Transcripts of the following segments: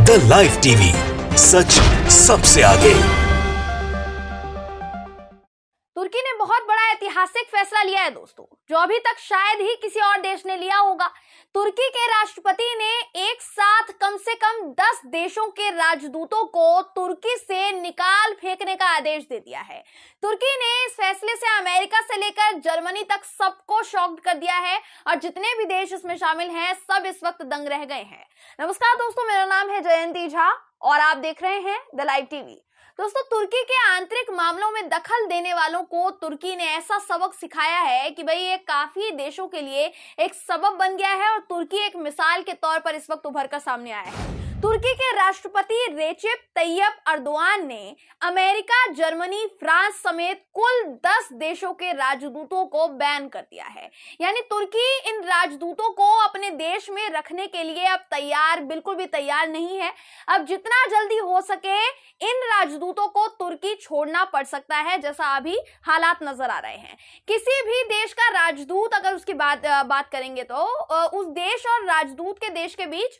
The live TV, सच सबसे आगे। तुर्की ने बहुत बड़ा ऐतिहासिक फैसला लिया है दोस्तों, जो अभी तक शायद ही किसी और देश ने लिया होगा। तुर्की के राष्ट्रपति ने एक साथ कम से कम 10 देशों के राजदूतों को तुर्की से निकाल फेंकने का आदेश दे दिया है। तुर्की ने इस फैसले से अमेरिका से लेकर जर्मनी तक सबको शॉक्ड कर दिया है और जितने भी देश इसमें शामिल हैं सब इस वक्त दंग रह गए हैं। नमस्कार दोस्तों, मेरा नाम है जयंती झा और आप देख रहे हैं द लाइव टीवी। दोस्तों, तुर्की के आंतरिक मामलों में दखल देने वालों को तुर्की ने ऐसा सबक सिखाया है कि भाई ये काफी देशों के लिए एक सबब बन गया है और तुर्की एक मिसाल के तौर पर इस वक्त उभर कर सामने आया है। तुर्की के राष्ट्रपति रेसिप तैयप अर्दोआन ने अमेरिका, जर्मनी, फ्रांस समेत कुल 10 देशों के राजदूतों को बैन कर दिया है। यानी तुर्की इन राजदूतों को अपने देश में रखने के लिए अब बिल्कुल भी तैयार नहीं है। अब जितना जल्दी हो सके इन राजदूतों को तुर्की छोड़ना पड़ सकता है, जैसा अभी हालात नजर आ रहे हैं। किसी भी देश का राजदूत अगर उसकी बात करेंगे तो उस देश और राजदूत के देश के बीच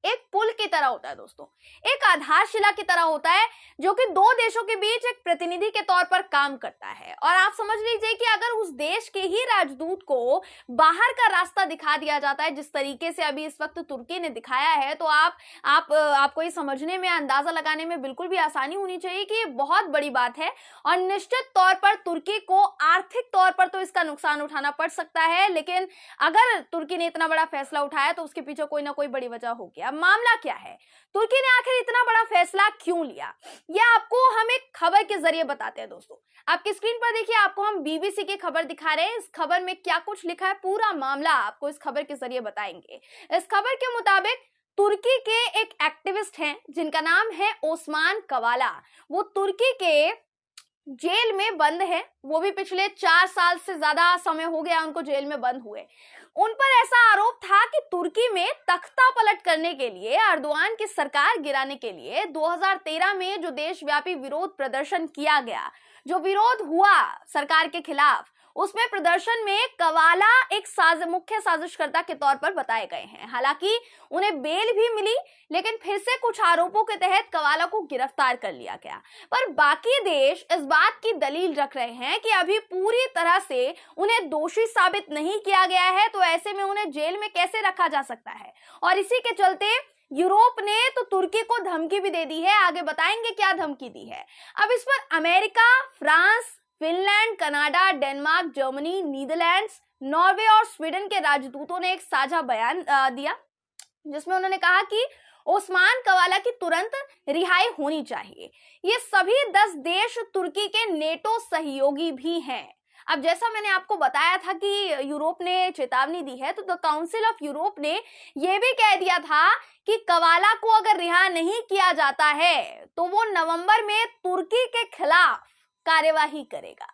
एक पुल की तरह होता है दोस्तों, एक आधारशिला की तरह होता है, जो कि दो देशों के बीच एक प्रतिनिधि के तौर पर काम करता है। और आप समझ लीजिए कि अगर उस देश के ही राजदूत को बाहर का रास्ता दिखा दिया जाता है जिस तरीके से अभी इस वक्त तुर्की ने दिखाया है, तो आपको ये समझने में, अंदाजा लगाने में बिल्कुल भी आसानी होनी चाहिए कि ये बहुत बड़ी बात है और निश्चित तौर पर तुर्की को आर्थिक तौर पर तो इसका नुकसान उठाना पड़ सकता है। लेकिन अगर तुर्की ने इतना बड़ा फैसला उठाया तो उसके पीछे कोई ना कोई बड़ी वजह होगी। अब मामला क्या है, तुर्की ने आखिर इतना बड़ा फैसला क्यों लिया, यह आपको हम एक खबर के जरिए बताते हैं। दोस्तों, आपकी स्क्रीन पर देखिए, आपको हम बीबीसी की खबर दिखा रहे हैं। इस खबर में क्या कुछ लिखा है, पूरा मामला आपको इस खबर के जरिए बताएंगे। इस खबर के मुताबिक तुर्की के एक एक्टिविस्ट हैं जिनका नाम है ओस्मान कवाला। वो तुर्की के जेल में बंद है, वो भी पिछले 4 साल से ज्यादा समय हो गया उनको जेल में बंद हुए। उन पर ऐसा आरोप था कि तुर्की में तख्ता पलट करने के लिए, अर्दोआन की सरकार गिराने के लिए 2013 में जो देशव्यापी विरोध प्रदर्शन किया गया, जो विरोध हुआ सरकार के खिलाफ, उसमें प्रदर्शन में कवाला एक मुख्य साजिशकर्ता के तौर पर बताए गए हैं। हालांकि उन्हें बेल भी मिली, लेकिन फिर से कुछ आरोपों के तहत कवाला को गिरफ्तार कर लिया गया। पर बाकी देश इस बात की दलील रख रहे हैं कि अभी पूरी तरह से उन्हें दोषी साबित नहीं किया गया है, तो ऐसे में उन्हें जेल में कैसे रखा जा सकता है। और इसी के चलते यूरोप ने तो तुर्की को धमकी भी दे दी है। आगे बताएंगे क्या धमकी दी है। अब इस पर America, France, Finland, Canada, Denmark, Germany, Netherlands, Norway और स्वीडन के राजदूतों ने एक साझा बयान दिया, जिसमें उन्होंने कहा कि ओस्मान कवाला की तुरंत रिहाई होनी चाहिए। ये सभी 10 देश तुर्की के नेटो सहयोगी भी हैं। अब जैसा मैंने आपको बताया था कि यूरोप ने चेतावनी दी है, तो द काउंसिल ऑफ यूरोप ने यह भी कह दिया था कि कवाला को अगर रिहा नहीं किया जाता है तो वो नवंबर में तुर्की के खिलाफ कार्यवाही करेगा।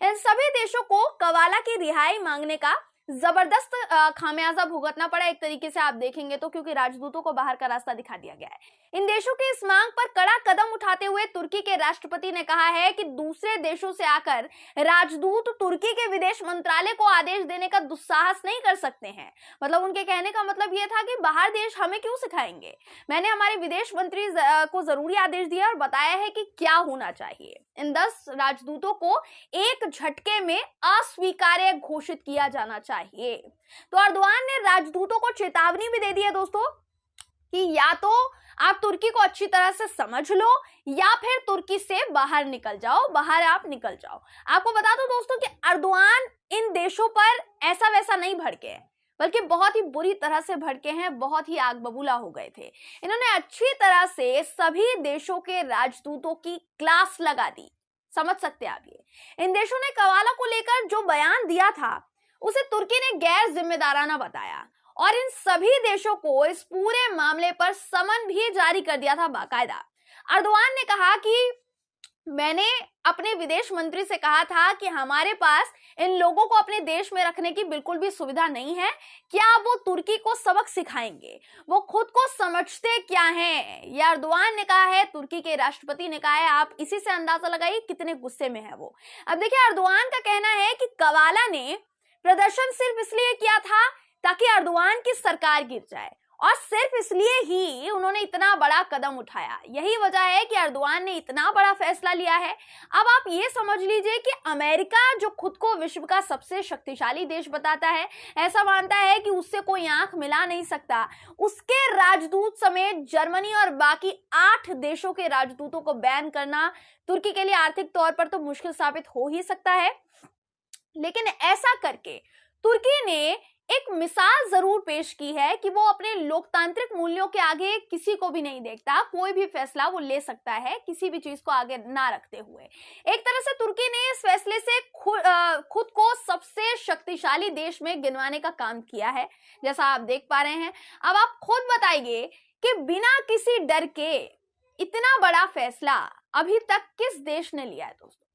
इन सभी देशों को कवाला की रिहाई मांगने का जबरदस्त खामियाजा भुगतना पड़ा एक तरीके से आप देखेंगे तो, क्योंकि राजदूतों को बाहर का रास्ता दिखा दिया गया है। इन देशों की इस मांग पर कड़ा कदम उठाते हुए तुर्की के राष्ट्रपति ने कहा है कि दूसरे देशों से आकर राजदूत तुर्की के विदेश मंत्रालय को आदेश देने का दुस्साहस नहीं कर सकते हैं। मतलब उनके कहने का मतलब यह था कि बाहर देश हमें क्यों सिखाएंगे। मैंने हमारे विदेश मंत्री को जरूरी आदेश दिया और बताया है कि क्या होना चाहिए। इन 10 राजदूतों को एक झटके में अस्वीकार्य घोषित किया जाना चाहिए। तो अर्दोआन ने राजदूतों को चेतावनी भी दे दी है दोस्तों कि या तो आप तुर्की को अच्छी तरह से समझ लो या फिर तुर्की से बाहर निकल जाओ, बाहर आप निकल जाओ। आपको बता दो दोस्तों कि अर्दोआन इन देशों पर ऐसा वैसा नहीं भड़के हैं, बल्कि बहुत ही बुरी तरह से भड़के हैं, बहुत ही आग बबूला हो गए थे। इन्होंने अच्छी तरह से सभी देशों के राजदूतों की क्लास लगा दी। समझ सकते हैं आप ये। इन देशों ने कवाला को लेकर जो बयान दिया था उसे तुर्की ने गैर जिम्मेदाराना बताया और इन सभी देशों को इस पूरे मामले पर समन भी जारी कर दिया था बाकायदा। अर्दोआन ने कहा कि मैंने अपने विदेश मंत्री से कहा था कि हमारे पास इन लोगों को अपने देश में रखने की बिल्कुल भी सुविधा नहीं है। क्या वो तुर्की को सबक सिखाएंगे? वो खुद को समझते क्या हैं? ये अर्दोआन ने कहा है, तुर्की के राष्ट्रपति ने कहा है। आप इसी से अंदाजा लगाइए कितने गुस्से में है वो। अब देखिए, अर्दोआन का कहना है कि कवाला ने प्रदर्शन सिर्फ इसलिए किया था ताकि अर्दोआन की सरकार गिर जाए और सिर्फ इसलिए ही उन्होंने इतना बड़ा कदम उठाया। यही वजह है कि अर्दोआन ने इतना बड़ा फैसला लिया है। अब आप ये समझ लीजिए कि अमेरिका, जो खुद को विश्व का सबसे शक्तिशाली देश बताता है, ऐसा मानता है कि उससे कोई आंख मिला नहीं सकता, उसके राजदूत समेत जर्मनी और बाकी 8 देशों के राजदूतों को बैन करना तुर्की के लिए आर्थिक तौर पर तो मुश्किल साबित हो ही सकता है। लेकिन ऐसा करके तुर्की ने एक मिसाल जरूर पेश की है कि वो अपने लोकतांत्रिक मूल्यों के आगे किसी को भी नहीं देखता, कोई भी फैसला वो ले सकता है किसी भी चीज को आगे ना रखते हुए। एक तरह से तुर्की ने इस फैसले से खुद को सबसे शक्तिशाली देश में गिनवाने का काम किया है, जैसा आप देख पा रहे हैं। अब आप खुद बताइए कि बिना किसी डर के इतना बड़ा फैसला अभी तक किस देश ने लिया है। दोस्तों,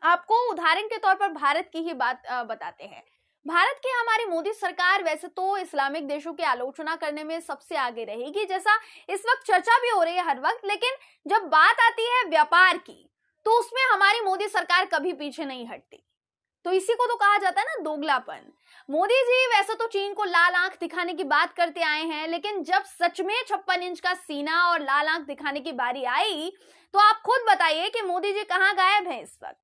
आपको उदाहरण के तौर पर भारत की ही बात बताते हैं। भारत की हमारी मोदी सरकार वैसे तो इस्लामिक देशों की आलोचना करने में सबसे आगे रहेगी, जैसा इस वक्त चर्चा भी हो रही है हर वक्त, लेकिन जब बात आती है व्यापार की तो उसमें हमारी मोदी सरकार कभी पीछे नहीं हटती। तो इसी को तो कहा जाता है ना दोगलापन। मोदी जी वैसे तो चीन को लाल आंख दिखाने की बात करते आए हैं, लेकिन जब सच में 56 इंच का सीना और लाल आंख दिखाने की बारी आई तो आप खुद बताइए कि मोदी जी कहां गायब हैं इस वक्त।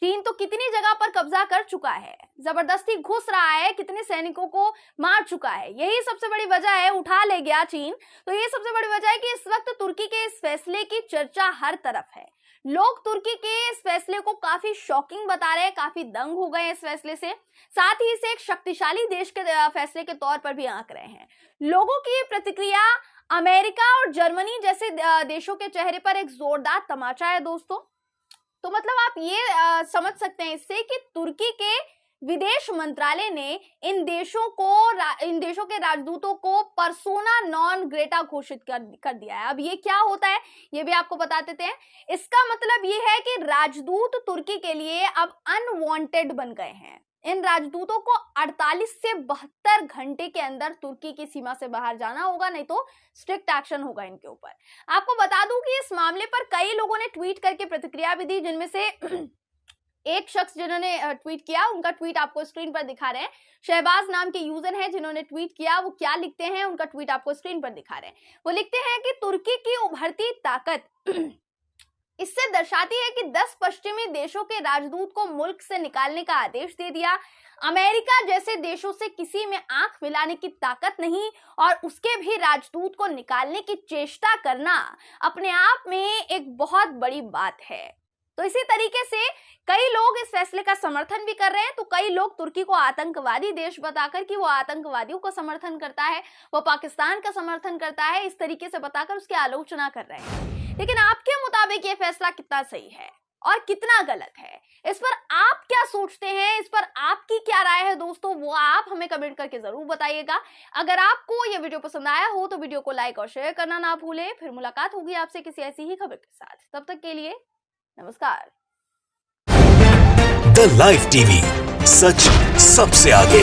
चीन तो कितनी जगह पर कब्जा कर चुका है, जबरदस्ती घुस रहा है, कितने सैनिकों को मार चुका है। यही सबसे बड़ी वजह है, उठा ले गया चीन। तो ये सबसे बड़ी वजह है कि इस वक्त तुर्की के इस फैसले की चर्चा हर तरफ है। लोग तुर्की के इस फैसले को काफी शॉकिंग बता रहे हैं, काफी दंग हो गए इस फैसले से, साथ ही इसे एक शक्तिशाली देश के फैसले के तौर पर भी आंक रहे हैं। लोगों की प्रतिक्रिया अमेरिका और जर्मनी जैसे देशों के चेहरे पर एक जोरदार तमाचा है दोस्तों। तो मतलब आप ये समझ सकते हैं इससे कि तुर्की के विदेश मंत्रालय ने इन देशों के राजदूतों को पर्सोना नॉन ग्रेटा घोषित कर दिया है। अब ये क्या होता है ये भी आपको बता देते हैं। इसका मतलब ये है कि राजदूत तुर्की के लिए अब अनवांटेड बन गए हैं। इन राजदूतों को 48 से 72 घंटे के अंदर तुर्की की सीमा से बाहर जाना होगा, नहीं तो स्ट्रिक्ट एक्शन होगा इनके ऊपर। आपको बता दूं कि इस मामले पर कई लोगों ने ट्वीट करके प्रतिक्रिया भी दी, जिनमें से एक शख्स जिन्होंने ट्वीट किया, उनका ट्वीट आपको स्क्रीन पर दिखा रहे हैं। शहबाज नाम के यूजर हैं जिन्होंने ट्वीट किया। वो क्या लिखते हैं, उनका ट्वीट आपको स्क्रीन पर दिखा रहे हैं। वो लिखते हैं कि तुर्की की उभरती ताकत इससे दर्शाती है कि 10 पश्चिमी देशों के राजदूत को मुल्क से निकालने का आदेश दे दिया। अमेरिका जैसे देशों से किसी में आंख मिलाने की ताकत नहीं, और उसके भी राजदूत को निकालने की चेष्टा करना अपने आप में एक बहुत बड़ी बात है। तो इसी तरीके से कई लोग इस फैसले का समर्थन भी कर रहे हैं, तो कई लोग तुर्की को आतंकवादी देश बताकर कि वो आतंकवादियों का समर्थन करता है, वो पाकिस्तान का समर्थन करता है, इस तरीके से बताकर उसकी आलोचना कर रहे हैं। लेकिन आपके मुताबिक ये फैसला कितना सही है और कितना गलत है, इस पर आप क्या सोचते हैं, इस पर आपकी क्या राय है दोस्तों, वो आप हमें कमेंट करके जरूर बताइएगा। अगर आपको ये वीडियो पसंद आया हो तो वीडियो को लाइक और शेयर करना ना भूलें। फिर मुलाकात होगी आपसे किसी ऐसी ही खबर के साथ, तब तक के लिए नमस्कार। द लाइव टीवी, सच सबसे आगे।